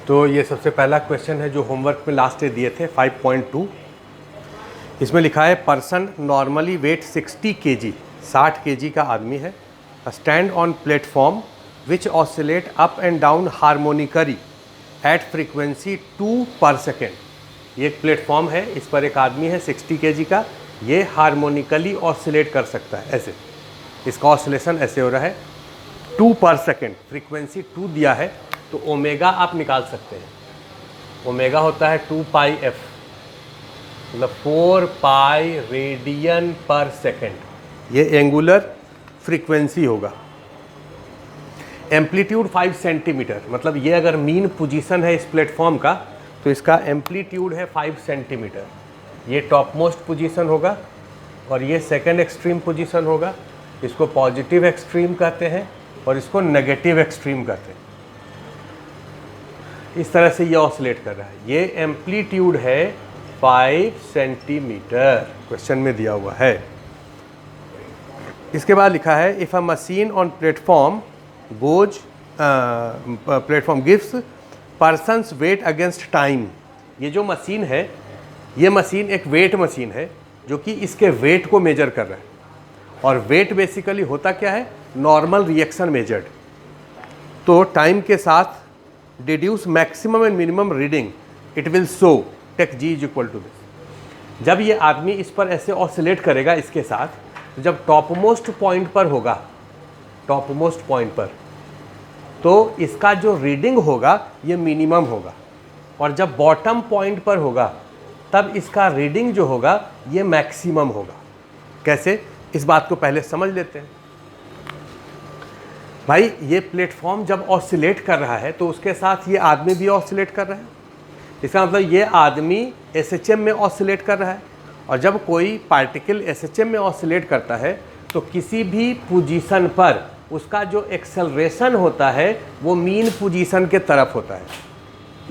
तो ये सबसे पहला क्वेश्चन है जो होमवर्क में लास्ट डे दिए थे 5.2। इसमें लिखा है person normally weight 60 kg, 60 kg का आदमी है, stand on platform which oscillate up and down harmonically at frequency 2 per second। ये एक प्लेटफॉर्म है, इस पर एक आदमी है 60 kg का, ये हार्मोनिकली ऑसिलेट कर सकता है ऐसे, इसका ऑसिलेशन ऐसे हो रहा है 2 per second, फ्रीक्वेंसी 2 दिया है तो ओमेगा आप निकाल सकते हैं। ओमेगा होता है 2 pi f, मतलब 4 pi रेडियन पर सेकेंड, ये एंगुलर फ्रीक्वेंसी होगा। एम्पलीट्यूड 5 सेंटीमीटर, मतलब ये अगर मीन पोजीशन है इस प्लेटफॉर्म का तो इसका एम्पलीट्यूड है 5 सेंटीमीटर। ये टॉप मोस्ट पोजीशन होगा और ये सेकंड एक्सट्रीम पोजीशन होगा। इसको पॉजिटिव एक्सट्रीम कहते हैं और इसको नेगेटिव एक्सट्रीम कहते हैं। इस तरह से ये ऑसिलेट कर रहा है। ये एम्पलीट्यूड है 5 सेंटीमीटर, क्वेश्चन में दिया हुआ है। इसके बाद लिखा है if a machine on platform goes platform gives person's weight against time. ये जो मशीन है, ये मशीन एक वेट मशीन है जो कि इसके वेट को मेजर कर रहा है। और वेट बेसिकली होता क्या है, नॉर्मल रिएक्शन मेजर्ड। तो टाइम के साथ deduce maximum and minimum reading it will show take G is equal to this. जब ये आदमी इस पर ऐसे ऑसिलेट करेगा इसके साथ, तो जब टॉप मोस्ट पॉइंट पर होगा, टॉप मोस्ट पॉइंट पर, तो इसका जो रीडिंग होगा ये मिनिमम होगा। और जब बॉटम पॉइंट पर होगा तब इसका रीडिंग जो होगा ये मैक्सिमम होगा। कैसे, इस बात को पहले समझ लेते हैं। भाई ये प्लेटफॉर्म जब ऑसिलेट कर रहा है तो उसके साथ ये आदमी भी ऑसिलेट कर रहा है। इसका मतलब ये आदमी एसएचएम में ऑसिलेट कर रहा है। और जब कोई पार्टिकल एसएचएम में ऑसिलेट करता है तो किसी भी पोजीशन पर उसका जो एक्सेलरेशन होता है वो मीन पोजीशन के तरफ होता है।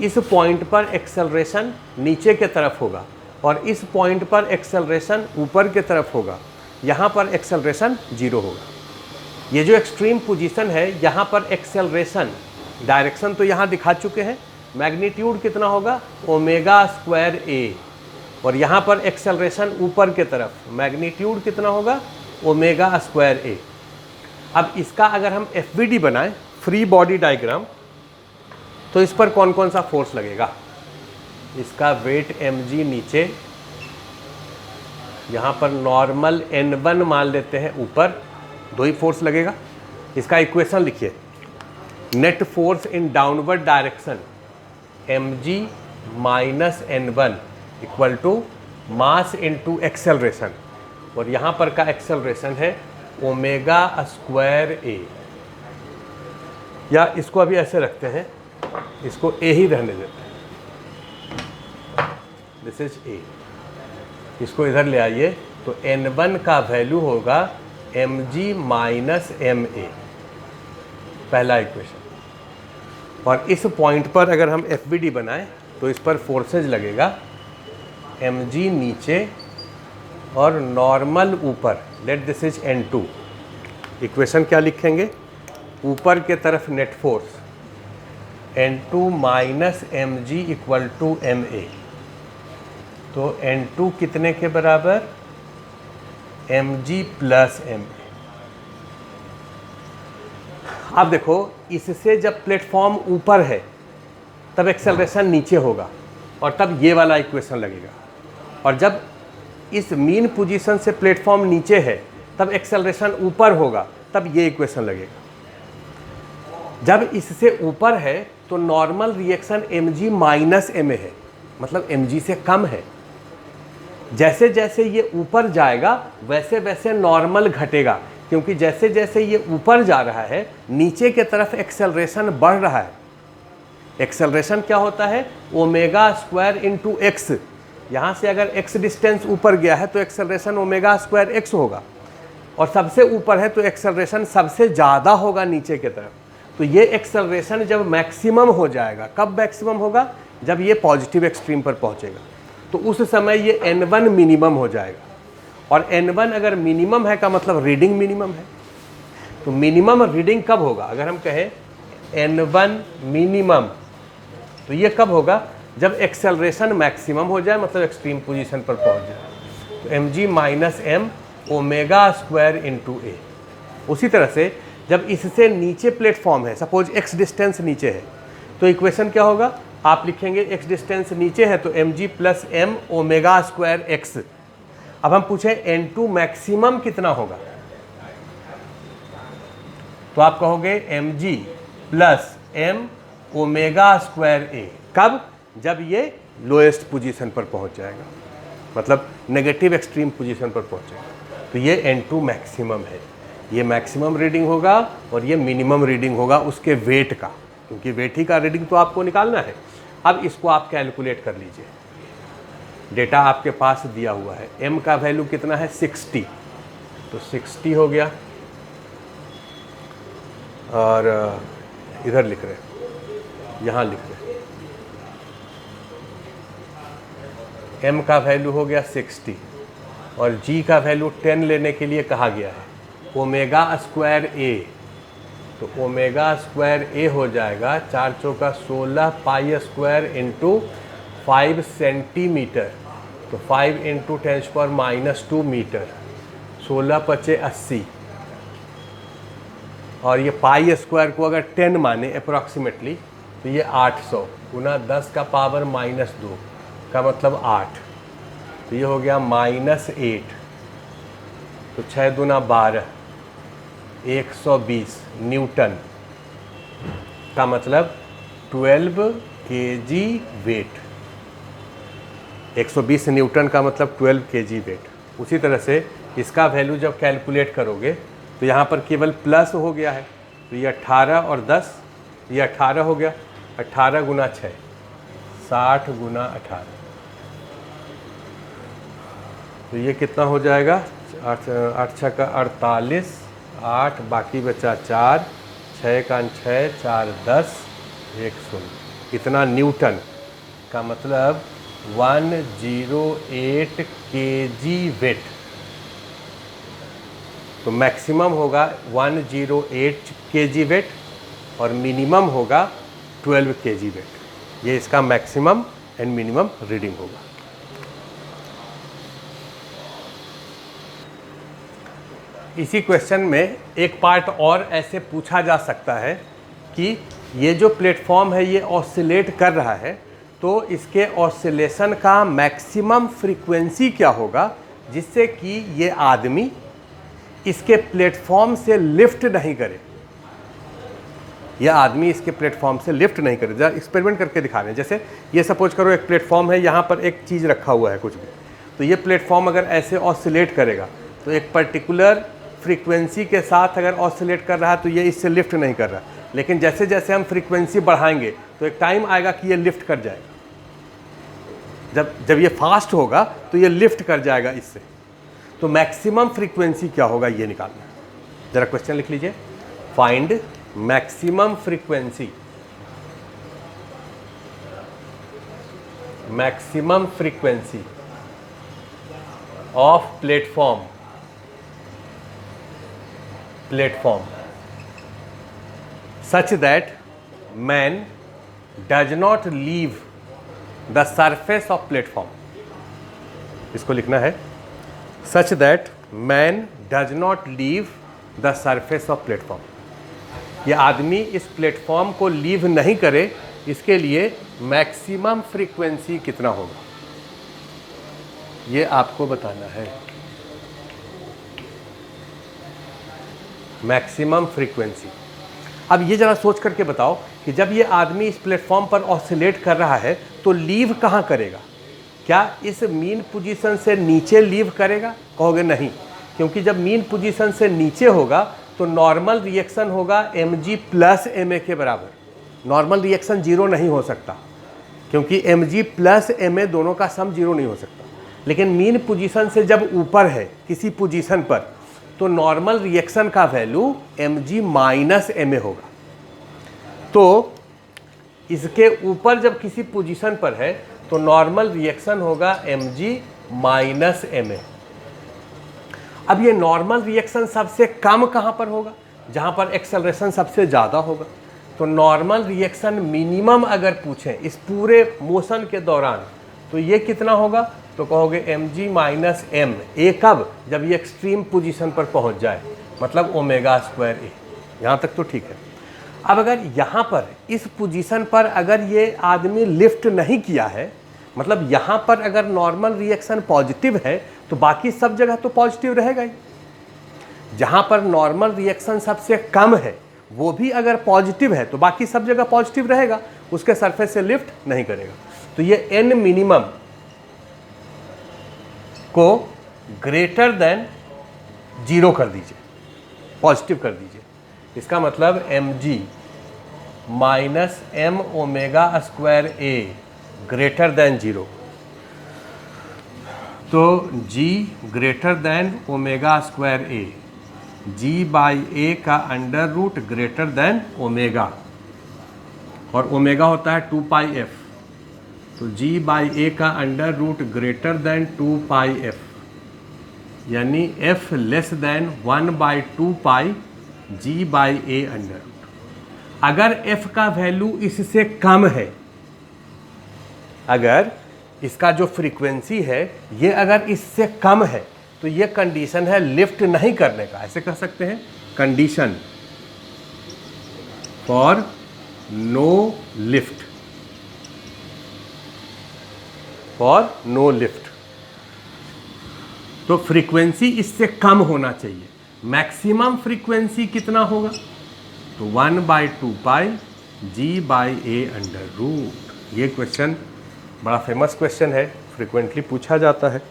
इस पॉइंट पर एक्सेलरेशन नीचे के तरफ होगा और इस पॉइंट पर एक्सेलरेशन ऊपर के तरफ होगा। यहाँ पर एक्सेलरेशन 0 होगा। ये जो एक्सट्रीम पोजीशन है, यहाँ पर एक्सेलरेशन, डायरेक्शन तो यहाँ दिखा चुके हैं, मैग्नीट्यूड कितना होगा ओमेगा स्क्वायर ए, और यहाँ पर एक्सेलरेशन ऊपर के तरफ, मैग्नीट्यूड कितना होगा ओमेगा स्क्वायर ए। अब इसका अगर हम एफवीडी बनाएं, फ्री बॉडी डायग्राम, तो इस पर कौन कौन सा फोर्स लगेगा। इसका वेट mg नीचे, यहाँ पर नॉर्मल n1 मान लेते हैं ऊपर, 2 ही फोर्स लगेगा। इसका इक्वेशन लिखिए, net force in downward direction mg minus n1 equal to mass into acceleration, और यहाँ पर का एक्सेलरेशन है ओमेगा स्क्वायर ए। या इसको अभी ऐसे रखते हैं, इसको ए ही रहने देते हैं, दिस इज ए। इसको इधर ले आइए तो n1 का वैल्यू होगा mg माइनस ma, पहला इक्वेशन। और इस पॉइंट पर अगर हम एफबीडी बनाएं तो इस पर फोर्सेज लगेगा mg नीचे और नॉर्मल ऊपर, let this is n2। Equation क्या लिखेंगे, ऊपर के तरफ net force n2 minus mg equal to ma। तो n2 कितने के बराबर, mg प्लस ma। अब देखो, इससे जब प्लेटफॉर्म ऊपर है तब एक्सेलरेशन नीचे होगा और तब ये वाला इक्वेशन लगेगा। और जब इस मीन पोजीशन से प्लेटफॉर्म नीचे है तब एक्सेलरेशन ऊपर होगा, तब ये इक्वेशन लगेगा। जब इससे ऊपर है तो normal reaction mg minus ma है, मतलब mg से कम है। जैसे जैसे ये ऊपर जाएगा वैसे वैसे नॉर्मल घटेगा, क्योंकि जैसे जैसे ये ऊपर जा रहा है नीचे के तरफ एक्सेलरेशन बढ़ रहा है। एक्सेलरेशन क्या होता है, ओमेगा स्क्वायर इंटू एक्स। यहाँ से अगर x डिस्टेंस ऊपर गया है तो एक्सेलरेशन ओमेगा स्क्वायर x होगा, और सबसे ऊपर है तो एक्सेलरेशन सबसे ज़्यादा होगा नीचे के तरफ। तो ये एक्सेलरेशन जब मैक्सिमम हो जाएगा, कब मैक्सिमम होगा, जब ये पॉजिटिव एक्सट्रीम पर पहुँचेगा, तो उस समय ये n1 मिनिमम हो जाएगा। और n1 अगर मिनिमम है का मतलब रीडिंग मिनिमम है। तो मिनिमम रीडिंग कब होगा, अगर हम कहें n1 मिनिमम तो ये कब होगा? जब एक्सेलरेशन मैक्सिमम हो जाए, मतलब एक्सट्रीम पोजीशन पर पहुंच जाए। तो mg minus M omega square into A. उसी तरह से जब इससे नीचे प्लेटफॉर्म है, सपोज x डिस्टेंस नीचे है, तो इक्वेशन क्या होगा? आप लिखेंगे x डिस्टेंस नीचे है तो mg plus M omega square X. अब हम पूछें n2 मैक्सिमम कितना होगा, तो आप कहोगे mg plus M omega square A. कब? जब ये लोएस्ट पोजीशन पर पहुंच जाएगा, मतलब नेगेटिव एक्सट्रीम पोजीशन पर पहुंचेगा। तो ये n2 मैक्सिमम है, ये मैक्सिमम रीडिंग होगा और ये मिनिमम रीडिंग होगा उसके वेट का, क्योंकि वेट ही का रीडिंग तो आपको निकालना है। अब इसको आप कैलकुलेट कर लीजिए। डेटा आपके पास दिया हुआ है, m का वैल्यू कितना है? 60, तो 60 हो गया। और इधर लिख रहे हैं, यहाँ लिख रहे हैं m का वैल्यू हो गया 60 और g का वैल्यू 10 लेने के लिए कहा गया है, ओमेगा स्क्वायर ए। तो ओमेगा स्क्वायर ए हो जाएगा 4 चौका 16 पाई स्क्वायर इंटू 5 सेंटीमीटर। तो 5 इंटू 10⁻² मीटर, 16 पचे 80। और ये पाई स्क्वायर को अगर 10 माने अप्रॉक्सीमेटली, तो ये 800 गुना 10 का पावर -2 का मतलब 8। तो ये हो गया -8। तो 6 दूना 12, 120 न्यूटन का मतलब 12 kg वेट। 120 न्यूटन का मतलब 12 kg वेट। उसी तरह से इसका वैल्यू जब कैलकुलेट करोगे तो यहाँ पर केवल प्लस हो गया है, तो ये 18 और 10, ये 18 हो गया। 18 गुना 6, 60 गुना 18, तो ये कितना हो जाएगा? 8 6 का 48, 8 बाकी बचा 4, 6 का 6, 4 10, 1 0। इतना न्यूटन का मतलब 108 kg वेट। तो मैक्सिमम होगा 108 kg वेट और मिनिमम होगा 12 kg वेट। ये इसका मैक्सिमम एंड मिनिमम रीडिंग होगा। इसी क्वेश्चन में एक पार्ट और ऐसे पूछा जा सकता है कि ये जो प्लेटफॉर्म है ये ऑसिलेट कर रहा है, तो इसके ऑसिलेशन का मैक्सिमम फ्रीक्वेंसी क्या होगा जिससे कि ये आदमी इसके प्लेटफॉर्म से लिफ्ट नहीं करे। यह आदमी इसके प्लेटफॉर्म से लिफ्ट नहीं करे। जरा एक्सपेरिमेंट करके दिखा रहे हैं। जैसे ये सपोज करो एक प्लेटफॉर्म है, यहाँ पर एक चीज़ रखा हुआ है कुछ भी, तो ये प्लेटफॉर्म अगर ऐसे ऑसिलेट करेगा तो एक पर्टिकुलर फ्रीक्वेंसी के साथ अगर ऑसिलेट कर रहा है तो ये इससे लिफ्ट नहीं कर रहा। लेकिन जैसे जैसे हम फ्रीक्वेंसी बढ़ाएंगे तो एक टाइम आएगा कि ये लिफ्ट कर जाएगा। जब ये फास्ट होगा तो ये लिफ्ट कर जाएगा इससे। तो मैक्सिमम फ्रीक्वेंसी क्या होगा ये निकालना है। जरा क्वेश्चन लिख लीजिए, find maximum frequency, maximum frequency of platform such that man does not leave the surface of platform। इसको लिखना है such that man does not leave the surface of platform। ये आदमी इस प्लेटफॉर्म को लीव नहीं करे, इसके लिए मैक्सिमम फ्रीक्वेंसी कितना होगा ये आपको बताना है। Maximum frequency. अब ये ज़रा सोच करके बताओ कि जब ये आदमी इस प्लेटफॉर्म पर ऑसिलेट कर रहा है तो लीव कहाँ करेगा? क्या इस मीन पोजीशन से नीचे लीव करेगा? कहोगे नहीं, क्योंकि जब मीन पोजीशन से नीचे होगा तो नॉर्मल रिएक्शन होगा mg प्लस ma के बराबर। नॉर्मल रिएक्शन जीरो नहीं हो सकता, क्योंकि mg प्लस ma दोनों का सम जीरो नहीं हो सकता। लेकिन मीन पोजीशन से जब ऊपर है किसी पोजीशन पर तो नॉर्मल रिएक्शन का वैल्यू mg माइनस ma होगा। तो इसके ऊपर जब किसी पोजीशन पर है तो नॉर्मल रिएक्शन होगा mg माइनस ma। अब ये नॉर्मल रिएक्शन सबसे कम कहाँ पर होगा? जहाँ पर एक्सेलरेशन सबसे ज़्यादा होगा। तो नॉर्मल रिएक्शन मिनिमम अगर पूछें इस पूरे मोशन के दौरान तो ये कितना होगा, तो कहोगे mg माइनस m। ए कब, जब ये एक्सट्रीम पोजीशन पर पहुंच जाए, मतलब ओमेगा स्क्वायर ए। यहाँ तक तो ठीक है। अब अगर यहाँ पर इस पोजीशन पर अगर ये आदमी लिफ्ट नहीं किया है, मतलब यहाँ पर अगर नॉर्मल रिएक्शन पॉजिटिव है तो बाकी सब जगह तो पॉजिटिव रहेगा ही। जहाँ पर नॉर्मल रिएक्शन सबसे कम है वो भी अगर पॉजिटिव है तो बाकी सब जगह पॉजिटिव रहेगा, उसके सरफेस से लिफ्ट नहीं करेगा। तो ये n मिनिमम को ग्रेटर देन 0 कर दीजिए, पॉजिटिव कर दीजिए। इसका मतलब mg minus m omega square a greater than 0। तो g greater than omega square a, g by A का under root greater than omega, और ओमेगा होता है 2 पाई एफ। तो g बाई ए का under root greater than 2 pi F, यानी f less than 1 by 2 pi g by A under root. अगर f का value इससे कम है, अगर इसका जो फ्रीक्वेंसी है ये अगर इससे कम है तो ये कंडीशन है लिफ्ट नहीं करने का। ऐसे कह सकते हैं condition for no lift, for no lift. तो फ्रीक्वेंसी इससे कम होना चाहिए। मैक्सिमम फ्रीक्वेंसी कितना होगा, तो 1 by 2 pi G by A under root. ये क्वेश्चन बड़ा फेमस क्वेश्चन है, फ्रिक्वेंटली पूछा जाता है।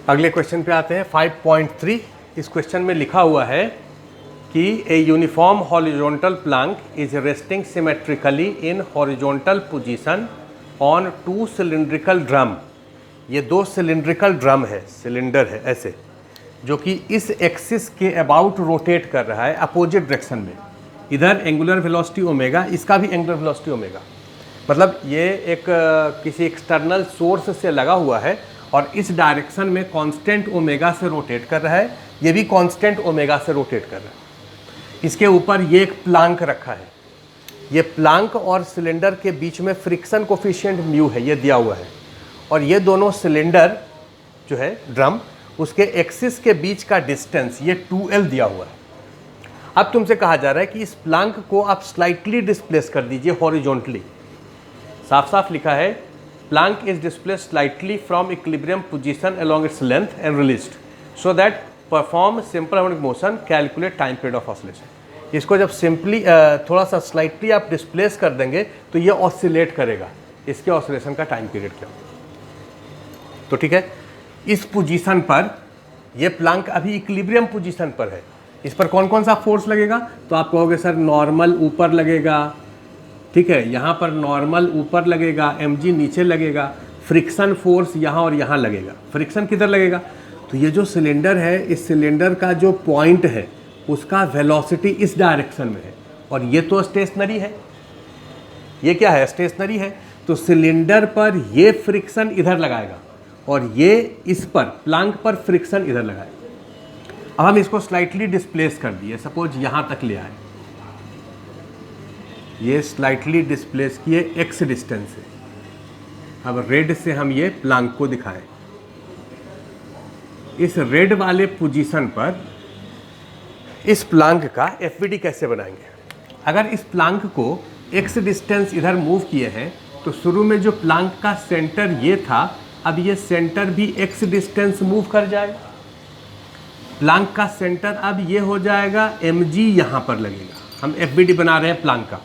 अगले क्वेश्चन पे आते हैं 5.3। इस क्वेश्चन में लिखा हुआ है कि a uniform horizontal plank is resting symmetrically in horizontal position on 2 cylindrical drum. ये 2 सिलिंड्रिकल ड्रम है, सिलेंडर है ऐसे, जो कि इस एक्सिस के अबाउट रोटेट कर रहा है अपोजिट डायरेक्शन में। इधर एंगुलर वेलोसिटी ओमेगा, इसका भी एंगुलर वेलोसिटी ओमेगा। मतलब ये एक किसी एक्सटर्नल सोर्स से लगा हुआ है और इस डायरेक्शन में कांस्टेंट ओमेगा से रोटेट कर रहा है, ये भी कांस्टेंट ओमेगा से रोटेट कर रहा है। इसके ऊपर ये एक प्लांक रखा है। ये प्लांक और सिलेंडर के बीच में फ्रिक्शन कोफिशिएंट म्यू है, ये दिया हुआ है। और ये दोनों सिलेंडर जो है ड्रम, उसके एक्सिस के बीच का डिस्टेंस ये 2L दिया हुआ है। अब तुमसे कहा जा रहा है कि इस प्लांक को आप स्लाइटली डिस्प्लेस कर दीजिए हॉरिजॉन्टली। साफ साफ लिखा है Planck is displace slightly from equilibrium position along its length and released so that perform simple harmonic motion, calculate time period of oscillation. इसको जब सिंपली थोड़ा सा स्लाइटली आप डिस्प्लेस कर देंगे तो ये ऑसिलेट करेगा। इसके ऑसिलेशन का टाइम पीरियड क्या होगा। तो ठीक है, इस पोजीशन पर ये प्लांक अभी इक्विलिब्रियम पोजीशन पर है। इस पर कौन कौन सा फोर्स लगेगा, तो आप कहोगे सर नॉर्मल ऊपर लगेगा, ठीक है, यहाँ पर नॉर्मल ऊपर लगेगा, mg नीचे लगेगा, फ्रिक्शन फोर्स यहाँ और यहाँ लगेगा। फ्रिक्शन किधर लगेगा, तो ये जो सिलेंडर है, इस सिलेंडर का जो पॉइंट है उसका वेलोसिटी इस डायरेक्शन में है, और ये तो स्टेशनरी है। ये क्या है, स्टेशनरी है। तो सिलेंडर पर ये फ्रिक्शन इधर लगाएगा और ये इस पर प्लांक पर फ्रिक्शन इधर लगाएगा। अब हम इसको स्लाइटली डिस्प्लेस कर दिए, सपोज यहाँ तक ले आए, ये स्लाइटली डिस्प्लेस किए x डिस्टेंस से। अब रेड से हम ये प्लांक को दिखाएं। इस रेड वाले पोजीशन पर इस प्लांक का FVD कैसे बनाएंगे। अगर इस प्लांक को x डिस्टेंस इधर मूव किए हैं तो शुरू में जो प्लांक का सेंटर ये था, अब ये सेंटर भी x डिस्टेंस मूव कर जाएगा। प्लांक का सेंटर अब ये हो जाएगा mg, यहाँ पर लगेगा। हम FVD बना रहे हैं प्लांक का।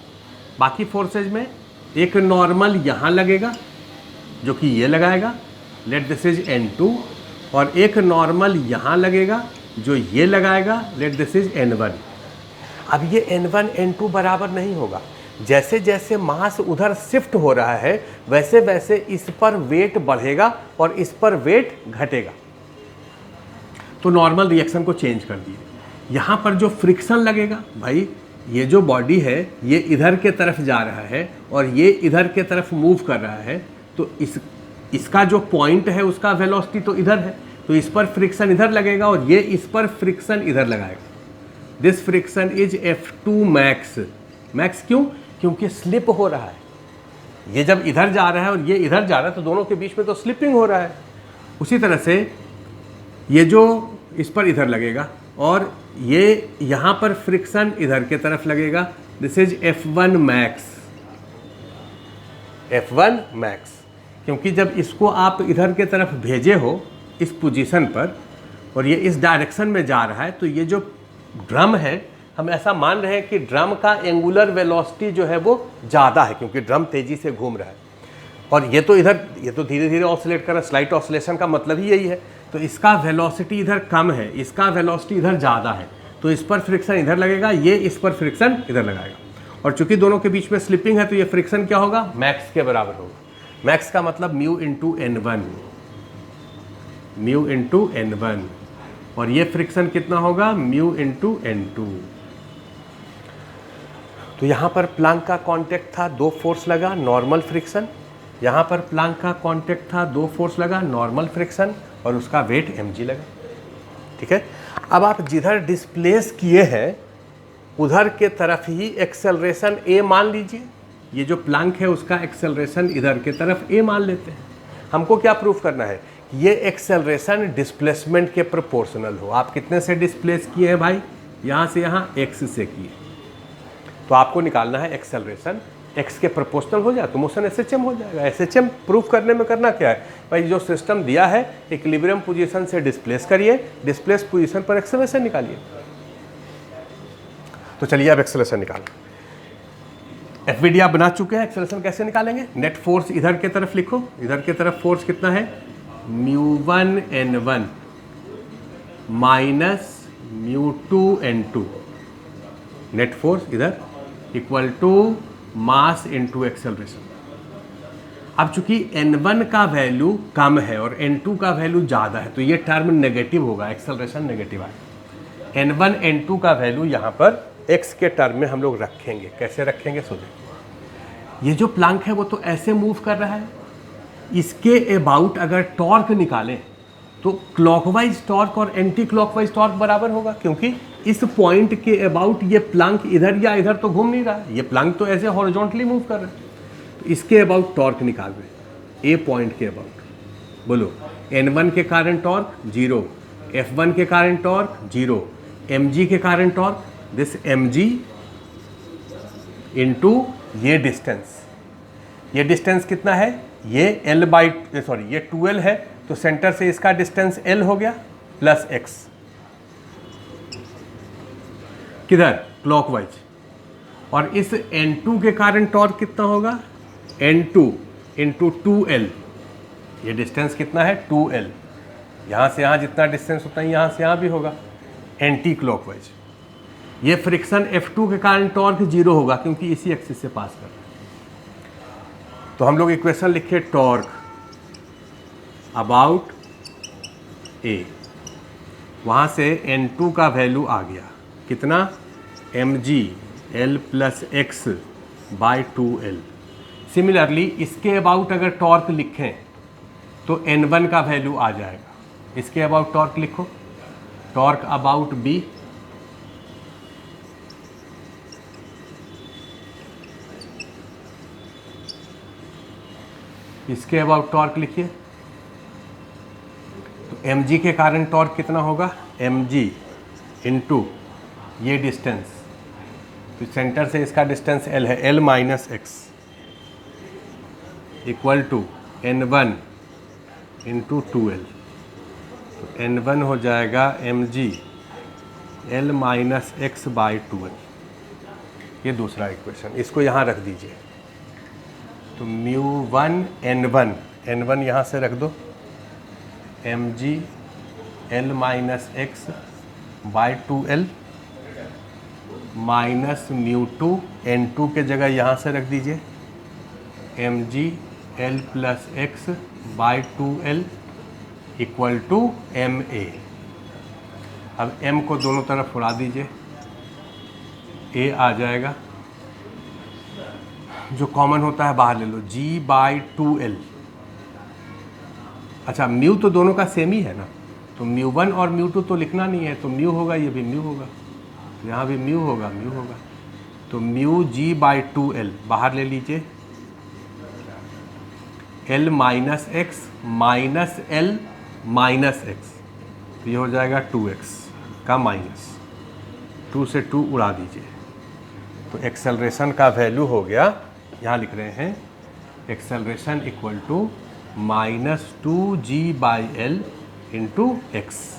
बाकी फोर्सेज में एक नॉर्मल यहाँ लगेगा जो कि ये लगाएगा, लेट दिस इज N2, और एक नॉर्मल यहाँ लगेगा जो ये लगाएगा, लेट दिस इज N1। अब ये N1 N2 बराबर नहीं होगा। जैसे जैसे मास उधर शिफ्ट हो रहा है वैसे वैसे इस पर वेट बढ़ेगा और इस पर वेट घटेगा। तो नॉर्मल रिएक्शन को चेंज कर दिए। यहाँ पर जो फ्रिक्शन लगेगा, भाई ये जो बॉडी है ये इधर के तरफ जा रहा है और ये इधर के तरफ मूव कर रहा है, तो इसका जो पॉइंट है उसका वेलोसिटी तो इधर है, तो इस पर फ्रिक्शन इधर लगेगा और ये इस पर फ्रिक्शन इधर लगाएगा। This friction is F2 max. Max क्यों? क्योंकि स्लिप हो रहा है। ये जब इधर जा रहा है और ये इधर जा रहा है तो दोनों के बीच में तो स्लिपिंग हो रहा है। उसी तरह से ये जो इस पर इधर लगेगा और ये यहाँ पर फ्रिक्शन इधर के तरफ लगेगा। This is F1 max. F1 max क्योंकि जब इसको आप इधर के तरफ भेजे हो इस पोजीशन पर और ये इस डायरेक्शन में जा रहा है, तो ये जो ड्रम है, हम ऐसा मान रहे हैं कि ड्रम का एंगुलर वेलोसिटी जो है वो ज़्यादा है क्योंकि ड्रम तेज़ी से घूम रहा है और ये तो धीरे धीरे ऑसिलेट कर रहा है। स्लाइट ऑसिलेशन का मतलब ही यही है। तो इसका वेलोसिटी इधर कम है, इसका वेलोसिटी इधर ज़्यादा है, तो इस पर फ्रिक्शन इधर लगेगा, ये इस पर फ्रिक्शन इधर लगाएगा। और चूंकि दोनों के बीच में स्लिपिंग है तो ये फ्रिक्शन क्या होगा? मैक्स के बराबर होगा। मैक्स का मतलब mu into N1, mu into N1, और ये फ्रिक्शन कितना होगा? Mu into N2। तो यहाँ पर प्लांक का कांटेक्ट था, 2 फोर्स लगा, नॉर्मल फ्रिक्शन। यहाँ पर प्लांक का कांटेक्ट था, 2 फोर्स लगा, नॉर्मल फ्रिक्शन, और उसका वेट mg लगा। ठीक है। अब आप जिधर डिस्प्लेस किए हैं उधर के तरफ ही एक्सेलरेशन a मान लीजिए। ये जो प्लांक है उसका एक्सेलरेशन इधर के तरफ a मान लेते हैं। हमको क्या प्रूफ करना है? ये एक्सेलरेशन डिस्प्लेसमेंट के प्रोपोर्शनल हो। आप कितने से डिस्प्लेस किए हैं भाई? यहाँ से यहाँ x से किए, तो आपको निकालना है एक्सेलरेशन x के प्रोपोर्शनल हो जाए तो मोशन SHM हो जाएगा। SHM प्रूफ करने में करना क्या है भाई? जो सिस्टम दिया है इक्विलिब्रियम पोजीशन से डिस्प्लेस करिए, डिस्प्लेस पोजीशन पर एक्सेलरेशन निकालिए। तो चलिए अब एक्सेलरेशन निकालें। FVD आप बना चुके हैं, एक्सेलरेशन कैसे निकालेंगे? नेट फोर्स इधर के तरफ लिखो, इधर के तरफ फोर्स कितना है? μ1 N1 minus μ2 N2। Net force इधर equal to mass into acceleration. अब चूंकि N1 का वैल्यू कम है और N2 का वैल्यू ज़्यादा है तो ये टर्म नेगेटिव होगा, एक्सेलरेशन नेगेटिव आएगा। N1 N2 का वैल्यू यहाँ पर x के टर्म में हम लोग रखेंगे। कैसे रखेंगे? सोचिए, ये जो प्लांक है वो तो ऐसे मूव कर रहा है, इसके अबाउट अगर टॉर्क निकालें तो क्लॉकवाइज टॉर्क और एंटी क्लॉकवाइज टॉर्क बराबर होगा, क्योंकि इस पॉइंट के अबाउट ये प्लांक इधर या इधर तो घूम नहीं रहा है, ये प्लांक तो ऐसे हॉरिजॉन्टली मूव कर रहा है। तो इसके अबाउट टॉर्क निकाल रहे हैं, ए पॉइंट के अबाउट। बोलो, N1 के कारण टॉर्क 0, F1 के कारण टॉर्क 0, mg के कारण टॉर्क, दिस mg इंटू ये डिस्टेंस। ये डिस्टेंस कितना है? ये ये 2l है, तो सेंटर से इसका डिस्टेंस l हो गया प्लस x। किधर? क्लॉकवाइज। और इस N2 के कारण टॉर्क कितना होगा? N2 into 2l। ये डिस्टेंस कितना है? 2l। यहाँ से यहाँ जितना डिस्टेंस उतना ही यहाँ से यहाँ भी होगा, एंटी क्लॉकवाइज। ये फ्रिक्शन F2 के कारण टॉर्क 0 होगा क्योंकि इसी एक्सिस से पास कर रहा है। तो हम लोग इक्वेशन लिखे टॉर्क अबाउट A, वहाँ से N2 का वैल्यू आ गया कितना? mg l plus X by 2l। Similarly इसके अबाउट अगर टॉर्क लिखें तो N1 का वैल्यू आ जाएगा। इसके अबाउट टॉर्क लिखो, टॉर्क अबाउट B इसके अबाउट टॉर्क लिखिए। तो mg के कारण टॉर्क कितना होगा? mg इंटू ये डिस्टेंस, तो सेंटर से इसका डिस्टेंस l है, l minus X equal to N1 into 2l। तो N1 हो जाएगा mg l minus X by 2l। ये दूसरा इक्वेशन, इसको यहाँ रख दीजिए। तो μ1 N1 यहाँ से रख दो, mg l minus X by 2l minus μ2 N2 के जगह यहाँ से रख दीजिए, mg l plus X by 2l equal to ma। अब m को दोनों तरफ उड़ा दीजिए, a आ जाएगा, जो कॉमन होता है बाहर ले लो, g बाई 2l। अच्छा, म्यू तो दोनों का सेम ही है ना, तो μ1 और μ2 तो लिखना नहीं है, तो म्यू होगा, ये भी म्यू होगा। तो यहाँ भी म्यू होगा, म्यू होगा, तो म्यू जी बाई 2l बाहर ले लीजिए, l minus x minus L minus x, तो ये हो जाएगा 2x का माइनस, 2 से 2 उड़ा दीजिए, तो एक्सेलरेशन का वैल्यू हो गया, यहाँ लिख रहे हैं acceleration equal to -2g/l into X.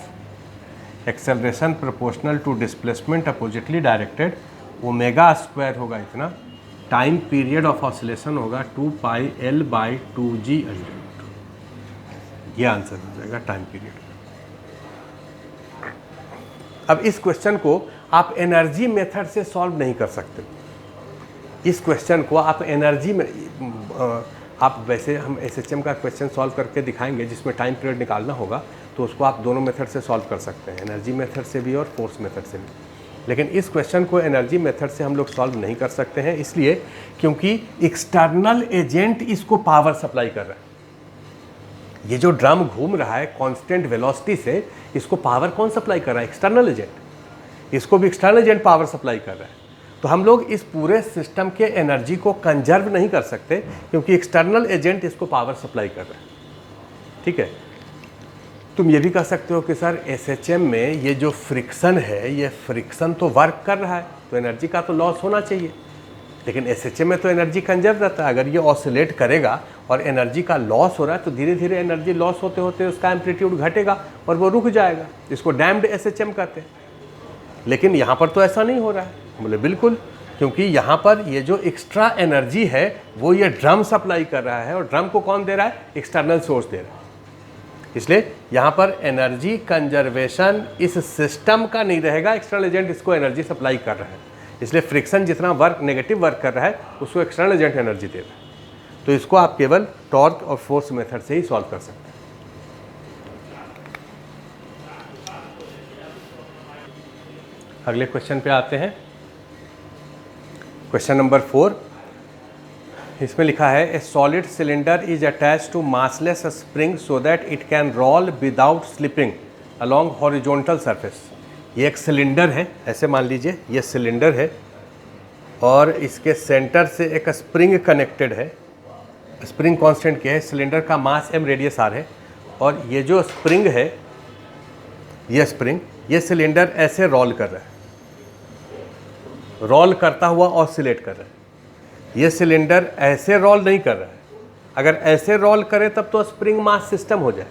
Acceleration proportional to displacement oppositely directed, omega square होगा इतना, टाइम पीरियड ऑफ ऑसिलेशन होगा 2πl/2g अंडर। ये आंसर हो जाएगा टाइम पीरियड। अब इस क्वेश्चन को आप एनर्जी मेथड से सॉल्व नहीं कर सकते। इस क्वेश्चन को आप एनर्जी में आप वैसे हम एसएचएम का क्वेश्चन सॉल्व करके दिखाएंगे जिसमें टाइम पीरियड निकालना होगा, तो उसको आप दोनों मेथड से सॉल्व कर सकते हैं, एनर्जी मेथड से भी और फोर्स मेथड से भी। लेकिन इस क्वेश्चन को एनर्जी मेथड से हम लोग सॉल्व नहीं कर सकते हैं, इसलिए क्योंकि एक्सटर्नल एजेंट इसको पावर सप्लाई कर रहा है। ये जो ड्रम घूम रहा है कांस्टेंट वेलोसिटी से, इसको पावर कौन सप्लाई कर रहा है? External agent. इसको भी एक्सटर्नल एजेंट पावर सप्लाई कर रहा है। तो हम लोग इस पूरे सिस्टम के एनर्जी को कंजर्व नहीं कर सकते क्योंकि एक्सटर्नल एजेंट इसको पावर सप्लाई कर रहा है। ठीक है, तुम ये भी कह सकते हो कि सर एसएचएम में ये जो फ्रिक्शन है, ये फ्रिक्शन तो वर्क कर रहा है, तो एनर्जी का तो लॉस होना चाहिए, लेकिन एसएचएम में तो एनर्जी कंजर्व रहता है। अगर ये ऑसिलेट करेगा और एनर्जी का लॉस हो रहा है तो धीरे धीरे एनर्जी लॉस होते होते उसका एम्पलीट्यूड घटेगा और वो रुक जाएगा। इसको डैम्ड एसएचएम कहते हैं। लेकिन यहाँ पर तो ऐसा नहीं हो रहा है। बोले बिल्कुल, क्योंकि यहाँ पर ये जो एक्स्ट्रा एनर्जी है वो ये ड्रम सप्लाई कर रहा है, और ड्रम को कौन दे रहा है? एक्सटर्नल सोर्स दे रहा है। इसलिए यहाँ पर एनर्जी कंजर्वेशन इस सिस्टम का नहीं रहेगा, एक्सटर्नल एजेंट इसको एनर्जी सप्लाई कर रहा है। इसलिए फ्रिक्शन जितना वर्क नेगेटिव वर्क कर रहा है उसको एक्सटर्नल एजेंट एनर्जी दे रहा है। तो इसको आप केवल टॉर्क और फोर्स मेथड से ही सॉल्व कर सकते हैं। अगले क्वेश्चन पे आते हैं, क्वेश्चन नंबर 4। इसमें लिखा है a solid cylinder is attached to massless spring so that it can roll without slipping along horizontal surface. ये एक सिलेंडर है, ऐसे मान लीजिए ये सिलेंडर है और इसके सेंटर से एक स्प्रिंग कनेक्टेड है। स्प्रिंग कांस्टेंट क्या है? सिलेंडर का मास m, रेडियस r है, और ये जो स्प्रिंग है, ये स्प्रिंग, ये सिलेंडर ऐसे रोल कर रहा है, रोल करता हुआ ऑसिलेट कर रहा है। ये सिलेंडर ऐसे रोल नहीं कर रहा है। अगर ऐसे रोल करे तब तो स्प्रिंग मास सिस्टम हो जाए।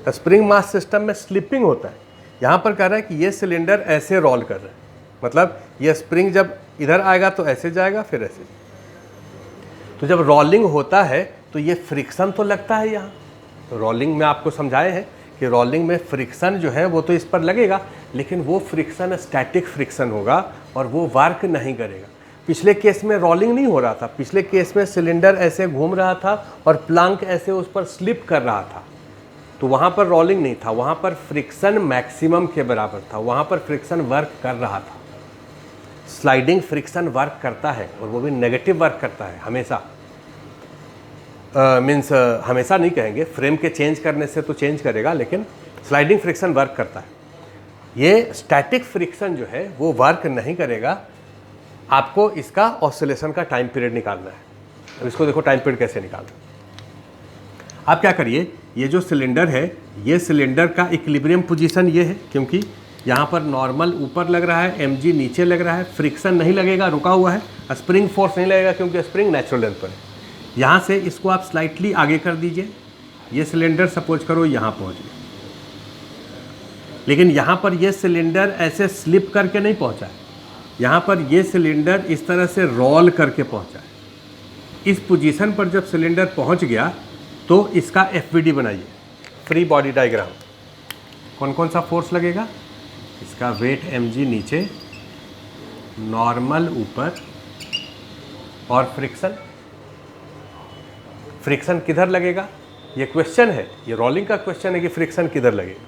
तो स्प्रिंग मास सिस्टम में स्लिपिंग होता है। यहाँ पर कह रहा है कि ये सिलेंडर ऐसे रोल कर रहा है, मतलब ये स्प्रिंग जब इधर आएगा तो ऐसे जाएगा, फिर ऐसे। तो जब रोलिंग होता है तो ये फ्रिक्शन तो लगता है यहाँ। तो रोलिंग में आपको समझाए हैं कि रोलिंग में फ्रिक्शन जो है वो तो इस पर लगेगा, लेकिन वो फ्रिक्शन स्टैटिक फ्रिक्शन होगा और वो वर्क नहीं करेगा। पिछले केस में रोलिंग नहीं हो रहा था, पिछले केस में सिलेंडर ऐसे घूम रहा था और प्लंक ऐसे उस पर स्लिप कर रहा था, तो वहाँ पर रोलिंग नहीं था, वहाँ पर फ्रिक्शन मैक्सिमम के बराबर था, वहाँ पर फ्रिक्शन वर्क कर रहा था। स्लाइडिंग फ्रिक्शन वर्क करता है और वो भी नेगेटिव वर्क करता है हमेशा। मीन्स हमेशा नहीं कहेंगे, फ्रेम के चेंज करने से तो चेंज करेगा, लेकिन स्लाइडिंग फ्रिक्शन वर्क करता है। ये स्टैटिक फ्रिक्शन जो है वो वर्क नहीं करेगा। आपको इसका ऑसिलेशन का टाइम पीरियड निकालना है। अब इसको देखो टाइम पीरियड कैसे निकालना। आप क्या करिए, ये जो सिलेंडर है, ये सिलेंडर का इक्विलिब्रियम पोजीशन ये है, क्योंकि यहाँ पर नॉर्मल ऊपर लग रहा है, mg नीचे लग रहा है, फ्रिक्शन नहीं लगेगा, रुका हुआ है, स्प्रिंग फोर्स नहीं लगेगा क्योंकि स्प्रिंग नेचुरल लेंथ पर है। यहाँ से इसको आप स्लाइटली आगे कर दीजिए। ये सिलेंडर सपोज करो यहाँ पहुँच गया, लेकिन यहाँ पर ये सिलेंडर ऐसे स्लिप करके नहीं पहुँचा है, यहाँ पर ये सिलेंडर इस तरह से रोल करके पहुँचा है। इस पोजीशन पर जब सिलेंडर पहुँच गया तो इसका FBD बनाइए, फ्री बॉडी डायग्राम। कौन कौन सा फोर्स लगेगा? इसका वेट mg नीचे, नॉर्मल ऊपर, और फ्रिक्शन किधर लगेगा? ये क्वेश्चन है, ये रोलिंग का क्वेश्चन है कि फ्रिक्शन किधर लगेगा।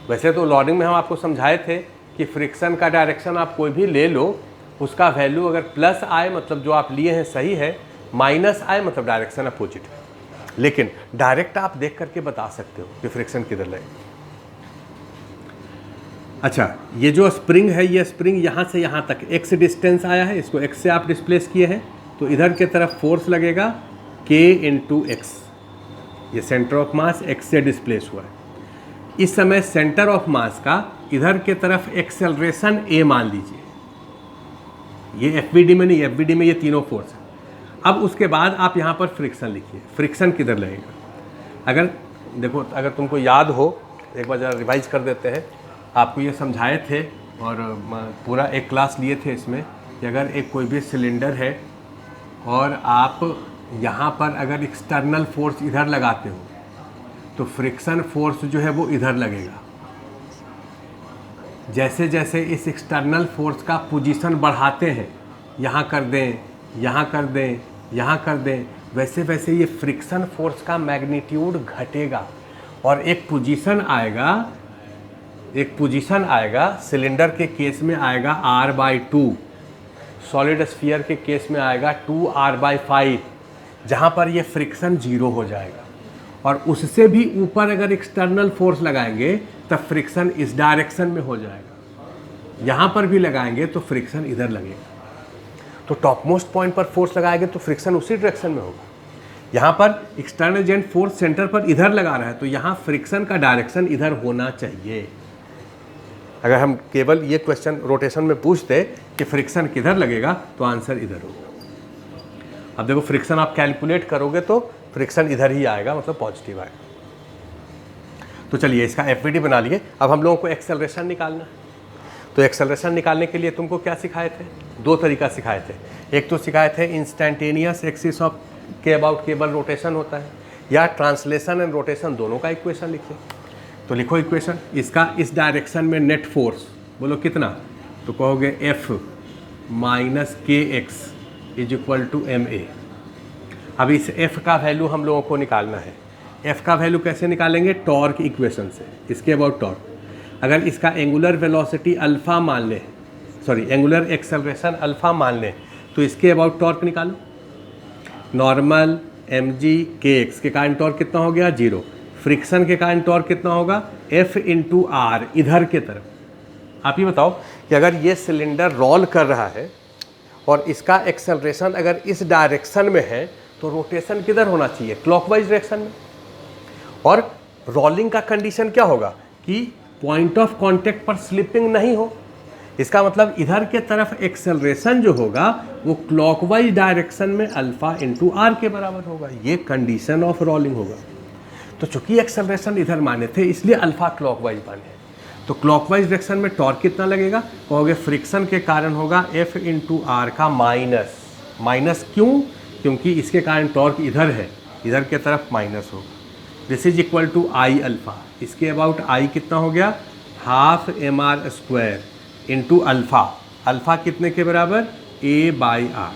वैसे तो रोलिंग में हम आपको समझाए थे कि फ्रिक्शन का डायरेक्शन आप कोई भी ले लो, उसका वैल्यू अगर प्लस आए मतलब जो आप लिए हैं सही है, माइनस आए मतलब डायरेक्शन अपोजिट है। लेकिन डायरेक्ट आप देख करके बता सकते हो कि फ्रिक्शन किधर लगेगा। अच्छा, ये जो स्प्रिंग है, ये स्प्रिंग यहाँ से यहाँ तक x डिस्टेंस आया है, इसको x से आप डिस्प्लेस किए हैं, तो इधर के तरफ फोर्स लगेगा k इंटू एक्स। ये सेंटर ऑफ मास x से डिस्प्लेस हुआ है। इस समय सेंटर ऑफ मास का इधर के तरफ एक्सेलरेशन a मान लीजिए, ये FBD में नहीं, FBD में ये तीनों फोर्स है। अब उसके बाद आप यहाँ पर फ्रिक्शन लिखिए, फ्रिक्शन किधर लगेगा? अगर देखो, अगर तुमको याद हो, एक बार ज़रा रिवाइज कर देते हैं। आपको ये समझाए थे और पूरा एक क्लास लिए थे इसमें कि अगर एक कोई भी सिलेंडर है और आप यहाँ पर अगर एक्सटर्नल फोर्स इधर लगाते हो तो फ्रिक्शन फोर्स जो है वो इधर लगेगा। जैसे जैसे इस एक्सटर्नल फोर्स का पोजीशन बढ़ाते हैं, यहाँ कर दें, यहाँ कर दें, यहाँ कर दें, वैसे वैसे ये फ्रिक्शन फोर्स का मैग्नीट्यूड घटेगा और एक पोजीशन आएगा सिलेंडर के केस में आएगा r/2, सॉलिड स्फीयर के केस में आएगा 2r/5, जहाँ पर ये फ्रिक्शन 0 हो जाएगा। और उससे भी ऊपर अगर एक्सटर्नल फोर्स लगाएंगे तब फ्रिक्शन इस डायरेक्शन में हो जाएगा। यहाँ पर भी लगाएंगे तो फ्रिक्शन इधर लगेगा। तो टॉप मोस्ट पॉइंट पर फोर्स लगाएंगे तो फ्रिक्शन उसी डायरेक्शन में होगा। यहाँ पर एक्सटर्नल एजेंट फोर्स सेंटर पर इधर लगा रहा है तो यहाँ फ्रिक्शन का डायरेक्शन इधर होना चाहिए। अगर हम केवल ये क्वेश्चन रोटेशन में पूछते कि फ्रिक्शन किधर लगेगा तो आंसर इधर होगा। अब देखो, फ्रिक्शन आप कैलकुलेट करोगे तो फ्रिक्शन इधर ही आएगा, मतलब पॉजिटिव आएगा। तो चलिए इसका FBD बना लिए। अब हम लोगों को एक्सेलरेशन निकालना है। तो एक्सेलरेशन निकालने के लिए तुमको क्या सिखाए थे? दो तरीका सिखाए थे। एक तो सिखाए थे इंस्टेंटेनियस एक्सिस ऑफ के अबाउट केबल रोटेशन होता है, या ट्रांसलेशन एंड रोटेशन, दोनों का इक्वेशन लिखिए। तो लिखो इक्वेशन, इसका इस डायरेक्शन में नेट फोर्स बोलो कितना, तो कहोगे F minus KX is equal to MA। अब इस F का वैल्यू हम लोगों को निकालना है। F का वैल्यू कैसे निकालेंगे? टॉर्क इक्वेशन से। इसके अबाउट टॉर्क, अगर इसका एंगुलर वेलोसिटी अल्फ़ा मान लें, सॉरी एंगुलर एक्सेलरेशन अल्फ़ा मान लें, तो इसके अबाउट टॉर्क निकालो। नॉर्मल mg kx के कारण टॉर्क कितना हो गया? 0। फ्रिक्शन के कारण टॉर्क कितना होगा? F इंटू आर, इधर के तरफ। आप ही बताओ कि अगर ये सिलेंडर रोल कर रहा है और इसका एक्सेलरेशन अगर इस डायरेक्शन में है तो रोटेशन किधर होना चाहिए? क्लॉकवाइज डायरेक्शन में। और रोलिंग का कंडीशन क्या होगा कि पॉइंट ऑफ कांटेक्ट पर स्लिपिंग नहीं हो। इसका मतलब इधर के तरफ एक्सेलरेशन जो होगा वो क्लॉकवाइज डायरेक्शन में अल्फा इंटू आर के बराबर होगा। ये कंडीशन ऑफ रोलिंग होगा। तो चूंकि एक्सेलरेशन इधर माने थे इसलिए अल्फा क्लॉकवाइज माने। तो क्लॉकवाइज डायरेक्शन में टॉर्क कितना लगेगा? कहोगे फ्रिक्शन के कारण होगा F इंटू आर का माइनस। माइनस क्यों? क्योंकि इसके कारण टॉर्क इधर है, इधर के तरफ माइनस होगा। This is equal to I alpha. इसके अबाउट आई कितना हो गया? Half mr² into alpha. Alpha कितने के बराबर? A/r।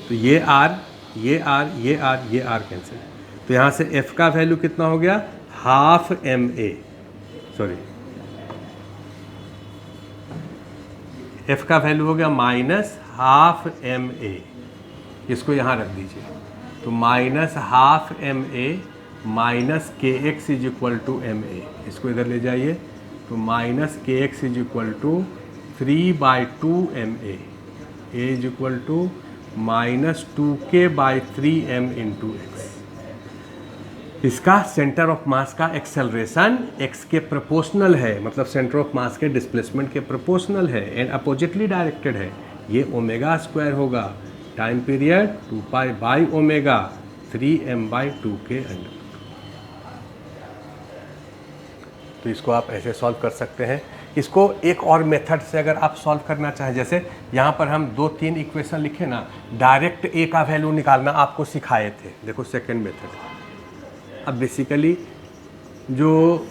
तो ये r, ये r, ये r, ये r कैंसिल। तो यहाँ से F का वैल्यू कितना हो गया? हाफ ma, सॉरी F का वैल्यू हो गया माइनस हाफ ma। इसको यहाँ रख दीजिए। तो minus half ma minus KX is equal to MA। इसको इधर ले जाइए। तो minus KX is equal to 3/2 MA। A is equal to minus 2K/3M into X. इसका सेंटर ऑफ मास का एक्सेलरेशन x के प्रोपोर्शनल है, मतलब सेंटर ऑफ मास के डिस्प्लेसमेंट के प्रोपोर्शनल है एंड अपोजिटली डायरेक्टेड है। ये ओमेगा² होगा, टाइम पीरियड 2π/ओमेगा 3m/2k अंडर। तो इसको आप ऐसे सॉल्व कर सकते हैं। इसको एक और मेथड से अगर आप सॉल्व करना चाहें, जैसे यहाँ पर हम 2-3 इक्वेशन लिखे ना, डायरेक्ट A का वैल्यू निकालना आपको सिखाए थे। देखो सेकेंड मेथड। अब बेसिकली जो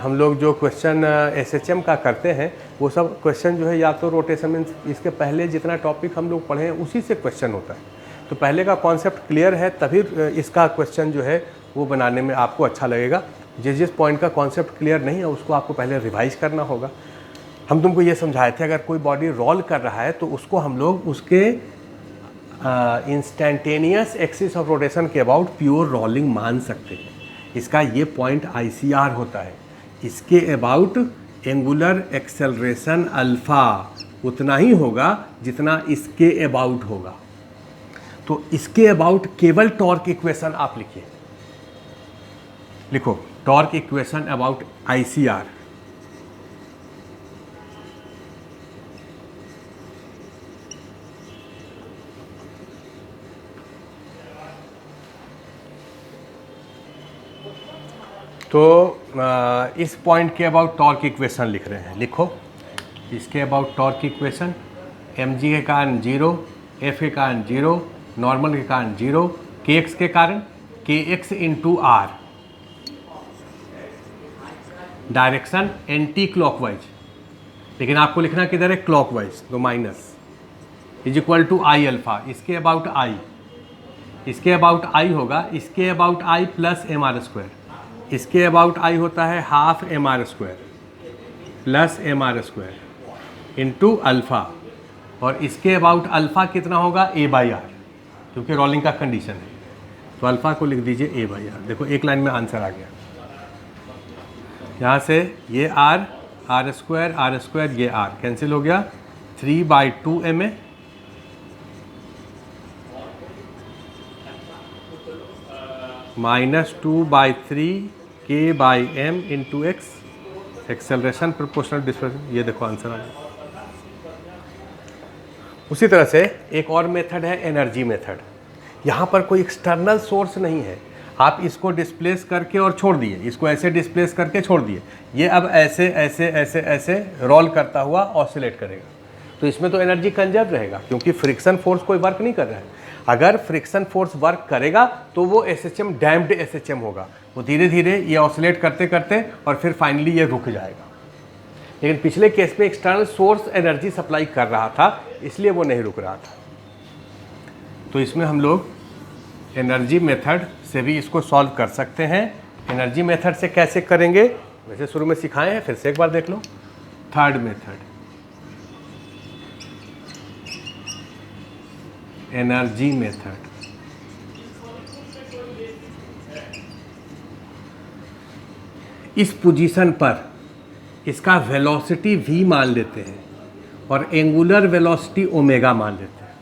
हम लोग जो क्वेश्चन SHM का करते हैं वो सब क्वेश्चन जो है या तो रोटेशन मीन्स इसके पहले जितना टॉपिक हम लोग पढ़े हैं उसी से क्वेश्चन होता है। तो पहले का कॉन्सेप्ट क्लियर है तभी इसका क्वेश्चन जो है वो बनाने में आपको अच्छा लगेगा। जिस पॉइंट का कॉन्सेप्ट क्लियर नहीं है उसको आपको पहले रिवाइज करना होगा। हम तुमको ये समझाए थे अगर कोई बॉडी रोल कर रहा है तो उसको हम लोग उसके इंस्टेंटेनियस एक्सिस ऑफ रोटेशन के अबाउट प्योर रोलिंग मान सकते हैं। इसका ये पॉइंट ICR होता है। इसके अबाउट एंगुलर एक्सेलरेशन अल्फ़ा उतना ही होगा जितना इसके अबाउट होगा। तो इसके अबाउट केवल टॉर्क इक्वेशन आप लिखिए, लिखो टॉर्क इक्वेशन अबाउट ICR। तो इस पॉइंट के अबाउट टॉर्क इक्वेशन लिख रहे हैं, लिखो इसके अबाउट टॉर्क इक्वेशन mg के कारण 0, f के कारण 0, नॉर्मल के कारण 0, kx के कारण kx into r, direction anti clockwise, लेकिन आपको लिखना किधर है, क्लॉकवाइज, तो minus is equal to I alpha. इसके अबाउट आई, इसके अबाउट आई होगा, इसके अबाउट आई प्लस mr², इसके अबाउट आई होता है half mr² plus mr² into alpha, और इसके अबाउट अल्फ़ा कितना होगा a/r, क्योंकि रोलिंग का कंडीशन है। तो अल्फ़ा को लिख दीजिए a/r। देखो एक लाइन में आंसर आ गया। यहाँ से ये r² ये r कैंसिल हो गया, 3/2 ma -2/3 k/m into X, acceleration proportional displacement. ये देखो आंसर आ गया। उसी तरह से एक और मेथड है एनर्जी मेथड। यहाँ पर कोई एक्सटर्नल सोर्स नहीं है, आप इसको डिस्प्लेस करके और छोड़ दिए, इसको ऐसे डिस्प्लेस करके छोड़ दिए, ये अब ऐसे ऐसे ऐसे ऐसे रोल करता हुआ ऑसिलेट करेगा। तो इसमें तो एनर्जी कंजर्व रहेगा, क्योंकि फ्रिक्शन फोर्स कोई वर्क नहीं कर रहा है। अगर फ्रिक्शन फोर्स वर्क करेगा तो वो SHM डैम्प्ड SHM होगा, वो धीरे धीरे ये ऑसिलेट करते करते और फिर फाइनली ये रुक जाएगा। लेकिन पिछले केस में एक्सटर्नल सोर्स एनर्जी सप्लाई कर रहा था, इसलिए वो नहीं रुक रहा था। तो इसमें हम लोग एनर्जी मेथड से भी इसको सॉल्व कर सकते हैं। एनर्जी मेथड से कैसे करेंगे, वैसे शुरू में सिखाए हैं, फिर से एक बार देख लो। Third method, energy method. इस पोजीशन पर इसका वेलोसिटी v मान लेते हैं और एंगुलर वेलोसिटी ओमेगा मान लेते हैं।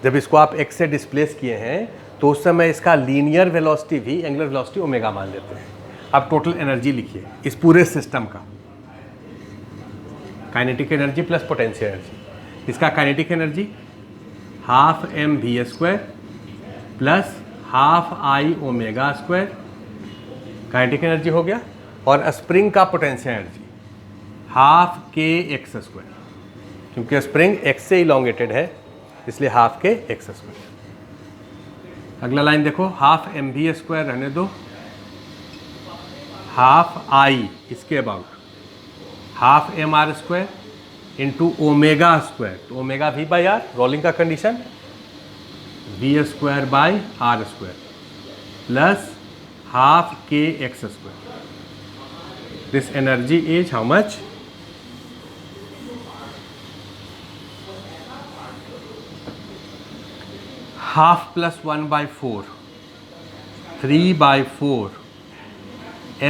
जब इसको आप x से डिस्प्लेस किए हैं तो उस समय इसका linear velocity v, angular velocity omega मान लेते हैं। अब टोटल एनर्जी लिखिए इस पूरे सिस्टम का, kinetic energy plus potential energy. इसका kinetic energy half mv² plus half i omega, kinetic energy हो गया। और स्प्रिंग का पोटेंशियल एनर्जी हाफ kx², क्योंकि स्प्रिंग x से इलोंगेटेड है इसलिए हाफ kx²। अगला लाइन देखो, हाफ mv² रहने दो, हाफ i इसके अबाउट हाफ mr² इंटू ओमेगा², तो ओमेगा v/r, रोलिंग का condition, v²/r² plus half kx²। This energy is how much? Half plus 1/4, 3/4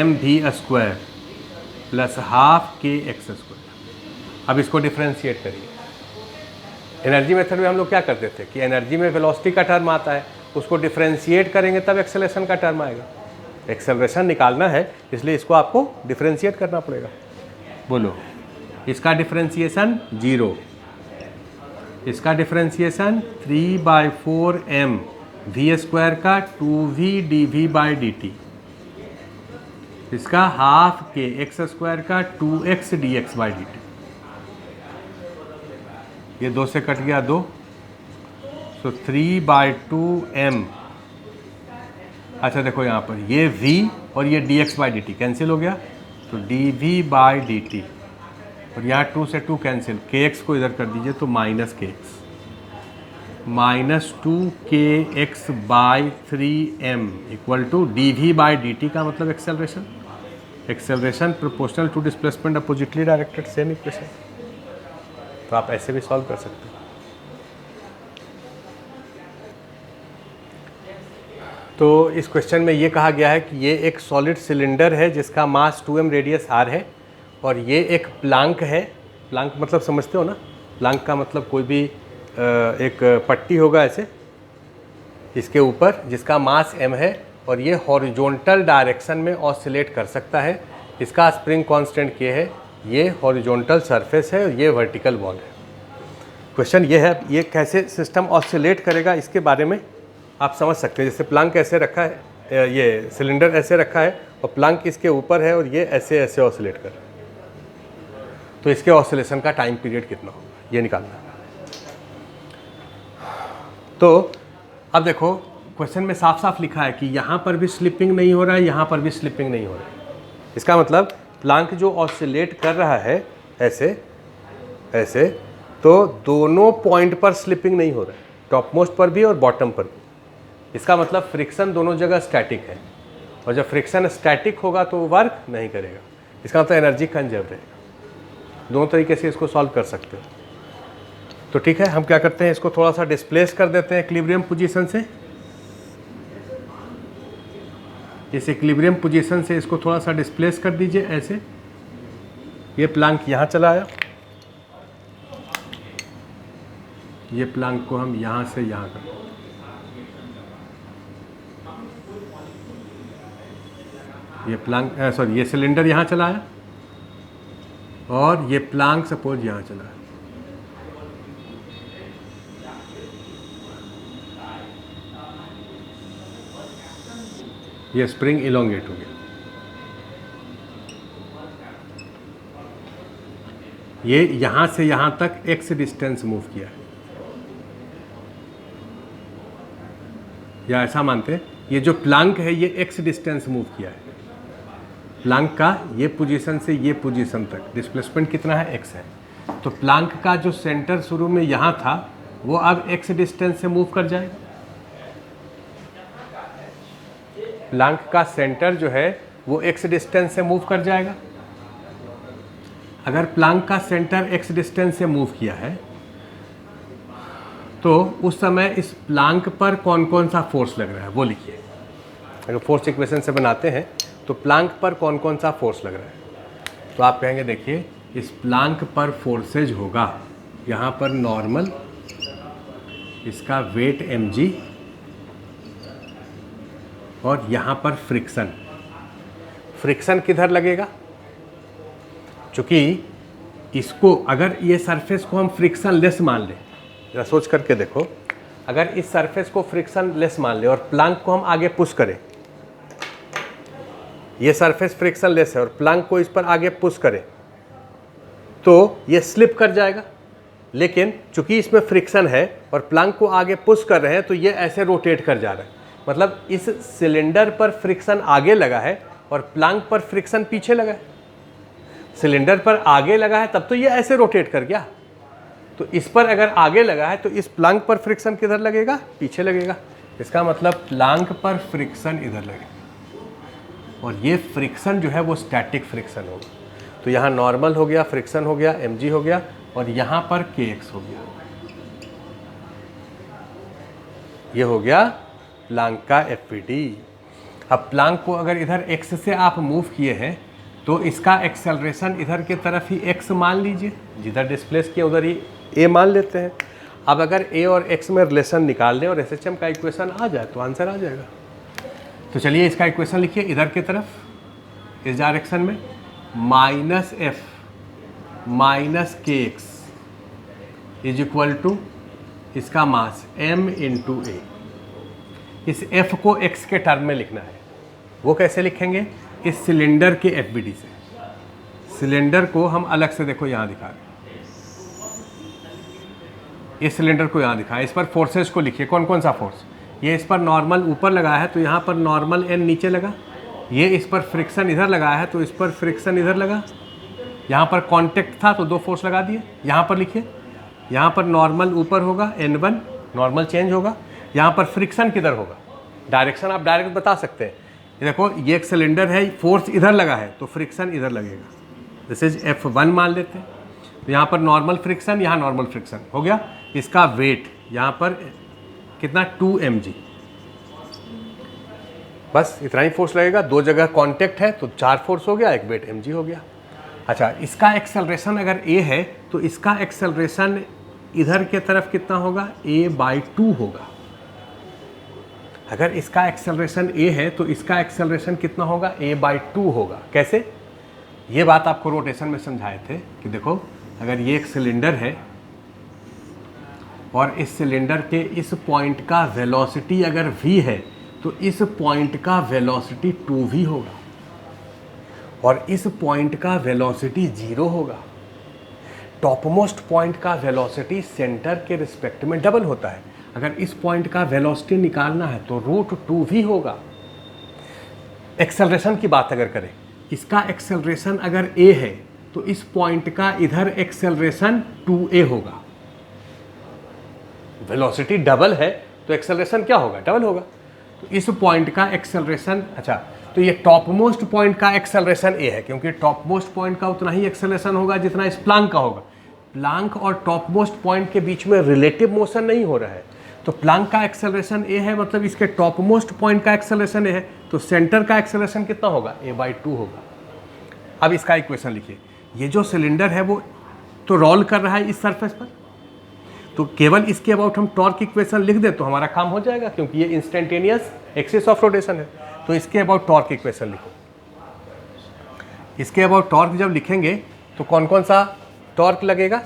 mv² plus half kx²। अब इसको डिफ्रेंशिएट करिए। एनर्जी मेथड में हम लोग क्या करते थे कि एनर्जी में वेलोसिटी का टर्म आता है, उसको डिफ्रेंशिएट करेंगे तब एक्सेलरेशन का टर्म आएगा। एक्सेलरेशन निकालना है इसलिए इसको आपको डिफ्रेंशिएट करना पड़ेगा। बोलो, इसका डिफ्रेंशिएशन 0, इसका डिफ्रेंशिएशन 3/4 m v² का 2v dv/dt, इसका हाफ kx² का 2x dx/dt। ये 2 से कट गया 2, तो 3/2 m। अच्छा देखो यहाँ पर ये v और ये dx/dt कैंसिल हो गया, तो dv/dt, और यहाँ 2 से 2 कैंसिल, kx को इधर कर दीजिए तो minus kx, -2kx/3m equal to dv/dt का मतलब acceleration, acceleration proportional to displacement oppositely directed, same equation. तो आप ऐसे भी सॉल्व कर सकते हैं। तो इस क्वेश्चन में ये कहा गया है कि ये एक सॉलिड सिलेंडर है जिसका मास 2m रेडियस r है, और ये एक प्लांक है। प्लांक मतलब समझते हो ना, प्लांक का मतलब कोई भी एक पट्टी होगा ऐसे इसके ऊपर, जिसका मास m है, और ये हॉरिजॉन्टल डायरेक्शन में ऑसिलेट कर सकता है। इसका स्प्रिंग कांस्टेंट K है, ये हॉरिजॉन्टल सरफेस है और ये वर्टिकल वॉल है। क्वेश्चन ये है, ये कैसे सिस्टम ऑसिलेट करेगा इसके बारे में आप समझ सकते हैं। जैसे प्लांक ऐसे रखा है, ये सिलेंडर ऐसे रखा है और प्लांक इसके ऊपर है और ये ऐसे ऐसे ऑसिलेट कर रहा है, तो इसके ऑसिलेशन का टाइम पीरियड कितना होगा ये निकालना है। तो अब देखो क्वेश्चन में साफ साफ लिखा है कि यहाँ पर भी स्लिपिंग नहीं हो रहा है, यहाँ पर भी स्लिपिंग नहीं हो रहा है। इसका मतलब प्लांक जो ऑसिलेट कर रहा है ऐसे ऐसे, तो दोनों पॉइंट पर स्लिपिंग नहीं हो रहा है, टॉप मोस्ट पर भी और बॉटम पर भी। इसका मतलब फ्रिक्शन दोनों जगह स्टैटिक है, और जब फ्रिक्शन स्टैटिक होगा तो वो वर्क नहीं करेगा। इसका मतलब एनर्जी कंजर्व रहेगा। दोनों तरीके से इसको सॉल्व कर सकते हो। तो ठीक है, हम क्या करते हैं, इसको थोड़ा सा डिस्प्लेस कर देते हैं इक्विलिब्रियम पोजीशन से। इस इक्विलिब्रियम पोजीशन से इसको थोड़ा सा डिस्प्लेस कर दीजिए ऐसे। ये प्लांक यहाँ चला आया, ये प्लांक को हम यहाँ से यहाँ कर, ये प्लांक सॉरी ये सिलेंडर यहाँ चला आया और ये प्लांक सपोज यहाँ चला है। ये स्प्रिंग इलोंगेट हो गया। ये यहाँ से यहाँ तक x डिस्टेंस मूव किया है, या ऐसा मानते हैं ये जो प्लांक है ये x डिस्टेंस मूव किया है। प्लांक का ये पोजीशन से ये पोजीशन तक डिस्प्लेसमेंट कितना है, x है। तो प्लांक का जो सेंटर शुरू में यहाँ था वो अब x डिस्टेंस से मूव कर जाएगा। प्लांक का सेंटर जो है वो x डिस्टेंस से मूव कर जाएगा। अगर प्लांक का सेंटर x डिस्टेंस से मूव किया है तो उस समय इस प्लांक पर कौन कौन सा फोर्स लग रहा है वो लिखिए। अगर फोर्स इक्वेशन से बनाते हैं तो प्लांक पर कौन कौन सा फोर्स लग रहा है, तो आप कहेंगे देखिए इस प्लांक पर फोर्सेज होगा, यहाँ पर नॉर्मल, इसका वेट mg, और यहाँ पर फ्रिक्शन। फ्रिक्शन किधर लगेगा, चूँकि इसको अगर ये सरफेस को हम फ्रिक्शन लेस मान लें, जरा सोच करके देखो, अगर इस सरफेस को फ्रिक्शन लेस मान लें और प्लांक को हम आगे पुश करें, ये सरफेस फ्रिक्शन लेस है और प्लांक को इस पर आगे पुश करें तो ये स्लिप कर जाएगा। लेकिन चूंकि इसमें फ्रिक्शन है और प्लांक को आगे पुश कर रहे हैं तो ये ऐसे रोटेट कर जा रहा है। मतलब इस सिलेंडर पर फ्रिक्शन आगे लगा है और प्लांक पर फ्रिक्शन पीछे लगा है। सिलेंडर पर आगे लगा है तब तो ये ऐसे रोटेट कर गया, तो इस पर अगर आगे लगा है तो इस प्लांक पर फ्रिक्शन किधर लगेगा, पीछे लगेगा। इसका मतलब प्लांक पर फ्रिक्शन इधर लगेगा और ये फ्रिक्शन जो है वो स्टैटिक फ्रिक्शन होगा। तो यहाँ नॉर्मल हो गया, फ्रिक्शन हो गया, mg हो गया, और यहाँ पर kx हो गया। ये हो गया प्लांक का FVD। अब प्लांक को अगर इधर x से आप मूव किए हैं तो इसका एक्सेलरेशन इधर के तरफ ही x मान लीजिए, जिधर डिस्प्लेस किया उधर ही a मान लेते हैं। अब अगर a और x में रिलेशन निकाल लें और SHM का इक्वेशन आ जाए तो आंसर आ जाएगा। तो चलिए इसका इक्वेशन लिखिए, इधर की तरफ इस डायरेक्शन में -f minus kx is equal to इसका मास m इंटू a। इस f को x के टर्म में लिखना है। वो कैसे लिखेंगे, इस सिलेंडर के FVD से। सिलेंडर को हम अलग से देखो यहाँ दिखा रहे हैं, इस सिलेंडर को यहाँ दिखाया। इस पर फोर्सेस को लिखिए, कौन कौन सा फोर्स। ये इस पर नॉर्मल ऊपर लगा है तो यहाँ पर नॉर्मल n नीचे लगा। ये इस पर फ्रिक्शन इधर लगा है तो इस पर फ्रिक्शन इधर लगा। यहाँ पर कांटेक्ट था तो दो फोर्स लगा दिए। यहाँ पर लिखिए, यहाँ पर नॉर्मल ऊपर होगा n1, नॉर्मल चेंज होगा। यहाँ पर फ्रिक्शन किधर होगा, डायरेक्शन आप डायरेक्ट बता सकते हैं। ये देखो ये एक सिलेंडर है, फोर्स इधर लगा है तो फ्रिक्शन इधर लगेगा। दिस इज F1 मान लेते हैं। तो यहाँ पर नॉर्मल फ्रिक्शन, यहाँ नॉर्मल फ्रिक्शन हो गया। इसका वेट यहाँ पर कितना 2 mg, बस इतना ही फोर्स लगेगा, दो जगह कांटेक्ट है तो 4 फोर्स हो गया, एक वेट mg हो गया। अच्छा, इसका एक्सेलरेशन अगर a है तो इसका एक्सेलरेशन इधर के तरफ कितना होगा, a/2 होगा। अगर इसका एक्सेलरेशन a है तो इसका एक्सेलरेशन कितना होगा, a/2 होगा। कैसे? ये बात आपको रोटेशन में समझाए थे कि देखो, अगर ये एक सिलेंडर है और इस सिलेंडर के इस पॉइंट का वेलोसिटी अगर v है तो इस पॉइंट का वेलोसिटी 2v होगा और इस पॉइंट का वेलोसिटी 0 होगा। टॉप मोस्ट पॉइंट का वेलोसिटी सेंटर के रिस्पेक्ट में डबल होता है। अगर इस पॉइंट का वेलोसिटी निकालना है तो √2v होगा। एक्सेलरेशन की बात अगर करें, इसका एक्सेलरेशन अगर a है तो इस पॉइंट का इधर एक्सेलरेशन 2a होगा। वेलोसिटी डबल है तो एक्सेलरेशन क्या होगा, डबल होगा। तो इस पॉइंट का एक्सेलरेशन, अच्छा, तो ये टॉप मोस्ट पॉइंट का एक्सेलरेशन a है, क्योंकि टॉप मोस्ट पॉइंट का उतना ही एक्सेलरेशन होगा जितना इस प्लांक का होगा। प्लांक और टॉप मोस्ट पॉइंट के बीच में रिलेटिव मोशन नहीं हो रहा है, तो प्लांक का एक्सेलरेशन a है, मतलब इसके टॉप मोस्ट पॉइंट का एक्सेलरेशन a है, तो सेंटर का एक्सेलरेशन कितना होगा, a/2 होगा। अब इसका इक्वेशन लिखिए। ये जो सिलेंडर है वो तो रोल कर रहा है इस सरफेस पर, तो केवल इसके अबाउट हम टॉर्क इक्वेशन लिख दे तो हमारा काम हो जाएगा, क्योंकि ये इंस्टेंटेनियस एक्सिस ऑफ रोटेशन है। तो इसके अबाउट टॉर्क इक्वेशन लिखो। इसके अबाउट टॉर्क जब लिखेंगे तो कौन कौन सा टॉर्क लगेगा,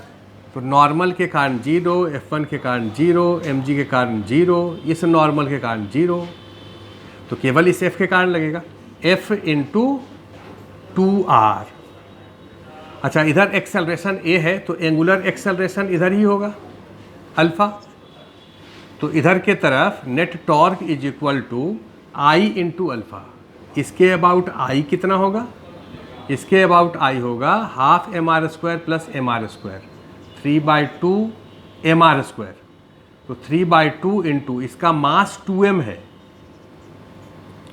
तो नॉर्मल के कारण 0, F1 के कारण 0, mg के कारण 0, इस नॉर्मल के कारण 0, तो केवल इस F के कारण लगेगा, F × 2r। अच्छा, इधर एक्सेलरेशन a है तो एंगुलर एक्सेलरेशन इधर ही होगा, अल्फा। तो इधर के तरफ net torque is equal to I × alpha. इसके अबाउट I कितना होगा, इसके अबाउट I होगा ½ mr² + mr², 3/2 mr²। तो 3/2 इंटू इसका मास 2m है,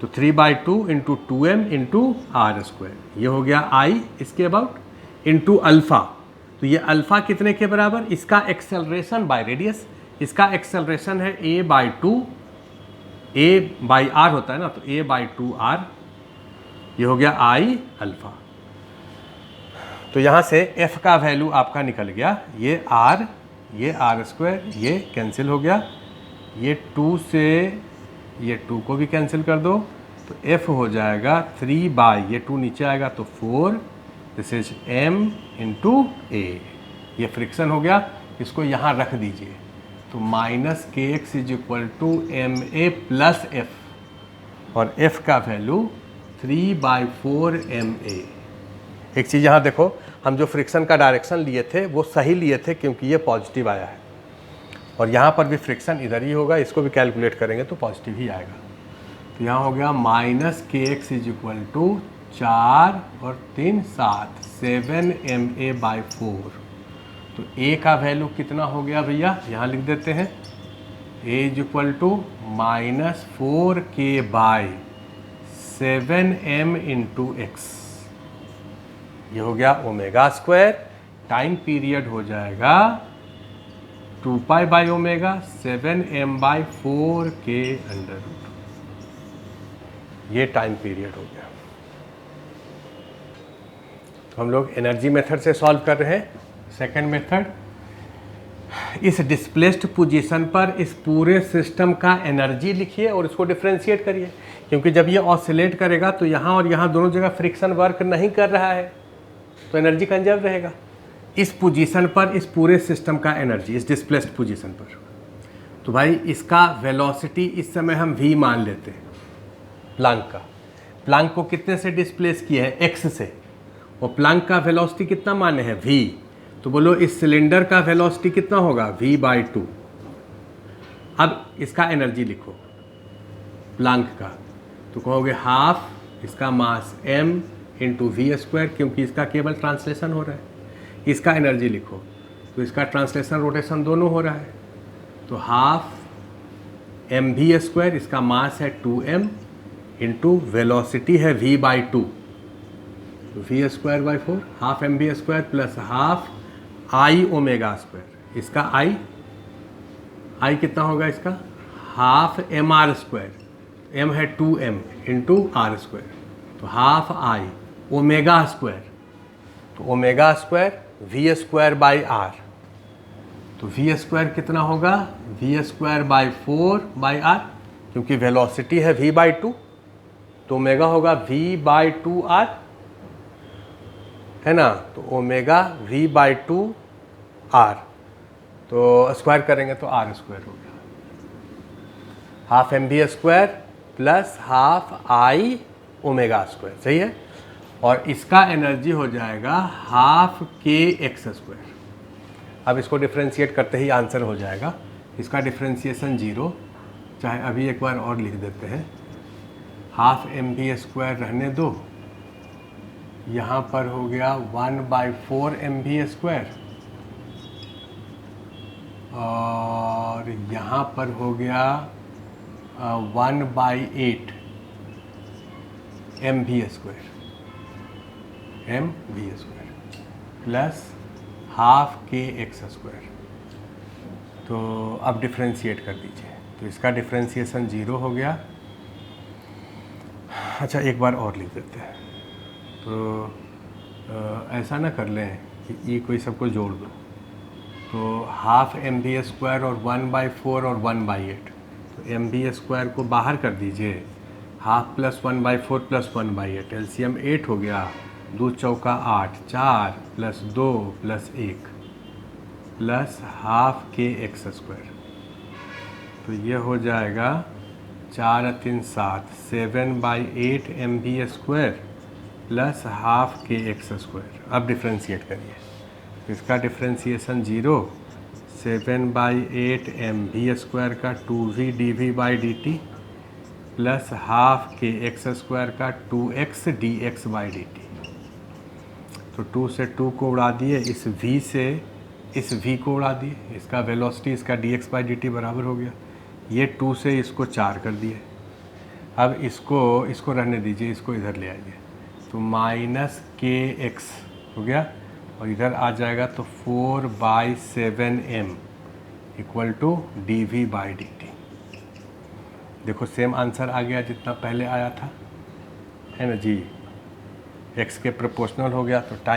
तो 3/2 × 2m × r², ये हो गया I इसके अबाउट इंटू अल्फ़ा। तो ये अल्फ़ा कितने के बराबर, इसका एक्सेलरेशन बाय रेडियस, इसका एक्सेलरेशन है a/2, a/r होता है ना, तो a/2r, ये हो गया I अल्फ़ा। तो यहाँ से f का वैल्यू आपका निकल गया, ये r, ये r², ये कैंसिल हो गया, ये 2 से ये 2 को भी कैंसिल कर दो, तो f हो जाएगा 3/, ये 2 नीचे आएगा तो 4, दिस इज m × a। ये फ्रिक्शन हो गया, इसको यहाँ रख दीजिए, तो -kx = ma + f, और f का वैल्यू 3/4 ma। एक चीज़ यहाँ देखो, हम जो फ्रिक्शन का डायरेक्शन लिए थे वो सही लिए थे, क्योंकि ये पॉजिटिव आया है, और यहाँ पर भी फ्रिक्शन इधर ही होगा, इसको भी कैलकुलेट करेंगे तो पॉजिटिव ही आएगा। तो यहाँ हो गया -kx = 4 और 3 7, 7 ma/4। तो a का वैल्यू कितना हो गया भैया, यहाँ लिख देते हैं, a = -4k/7m × x। ये हो गया ω², टाइम पीरियड हो जाएगा 2π/ω, 7m/4k√। ये टाइम पीरियड हो गया। तो हम लोग एनर्जी मेथड से सॉल्व कर रहे हैं। सेकंड मेथड, इस डिस्प्लेस्ड पोजीशन पर इस पूरे सिस्टम का एनर्जी लिखिए और इसको डिफरेंशिएट करिए, क्योंकि जब ये ऑसिलेट करेगा तो यहाँ और यहाँ दोनों जगह फ्रिक्शन वर्क नहीं कर रहा है, तो एनर्जी कंजर्व रहेगा। इस पोजीशन पर इस पूरे सिस्टम का एनर्जी, इस डिस्प्लेस्ड पोजीशन पर, तो भाई इसका वेलोसिटी इस समय हम v मान लेते हैं, प्लांक का। प्लांक को कितने से डिस्प्लेस किया है, x से, और प्लांक का वेलोसिटी कितना माने हैं, v। तो बोलो इस सिलेंडर का वेलोसिटी कितना होगा, v/2। अब इसका एनर्जी लिखो प्लांक का, तो कहोगे हाफ इसका मास m × v², क्योंकि इसका केवल ट्रांसलेशन हो रहा है। इसका एनर्जी लिखो, तो इसका ट्रांसलेशन रोटेशन दोनों हो रहा है, तो ½ mv², इसका मास है 2m, इंटू वेलोसिटी है v/2, तो v²/4, ½ mv² + ½ I⍵²। इसका I कितना होगा, इसका ½ mr², m है 2m इंटू आर स्क्वायर, तो हाफ आई ओमेगा स्क्वायर, तो omega square V square by R, तो वी स्क्वायर कितना होगा, V square by 4 by R, क्योंकि वेलोसिटी है v बाई 2, तो ओमेगा होगा v बाई 2 आर, है ना, तो ओमेगा v बाई 2 आर, तो स्क्वायर करेंगे तो आर स्क्वायर हो गया, half M B square plus half I omega square, सही है। और इसका एनर्जी हो जाएगा हाफ के एक्स स्क्वायर। अब इसको डिफ्रेंशिएट करते ही आंसर हो जाएगा, इसका डिफ्रेंशिएशन 0, चाहे अभी एक बार और लिख देते हैं, हाफ एम बी स्क्वायर रहने दो, यहाँ पर हो गया 1/4 एम बी स्क्वायर, और यहाँ पर हो गया 1/8 M B square, plus half के एक्स स्क्वायर। तो अब डिफ्रेंशिएट कर दीजिए, तो इसका डिफ्रेंशिएशन 0 हो गया। अच्छा एक बार और लिख देते हैं, तो ऐसा ना कर लें कि ई कोई सबको जोड़ दो, तो हाफ एम बी स्क्वायर और 1/4 और 1/8, तो एम बी स्क्वायर को बाहर कर दीजिए, हाफ प्लस 1/4 प्लस 1/8, एलसीएम 8 हो गया, 2 चौका 8, 4 प्लस 2 प्लस 1 प्लस हाफ के एक्स स्क्वायर, तो ये हो जाएगा 4 3 7, 7/8 M B square plus half के एक्स स्क्वायर। अब डिफ्रेंशिएट करिए, इसका डिफ्रेंशिएशन 0, 7/8 एम बी स्क्वायर का 2v dv by D T plus half के एक्स स्क्वायर का 2x dx by D T, तो 2 से 2 को उड़ा दिए, इस v से इस v को उड़ा दिए, इसका वेलोसिटी इसका dx बाई डी टी बराबर हो गया, ये 2 से इसको 4 कर दिए। अब इसको रहने दीजिए, इसको इधर ले आइए, तो माइनस के एक्स हो गया, और इधर आ जाएगा तो 4/7m equal to D V by D T. देखो सेम आंसर आ गया जितना पहले आया था, है ना जी, x के प्रोपोर्शनल हो गया, तो टाइम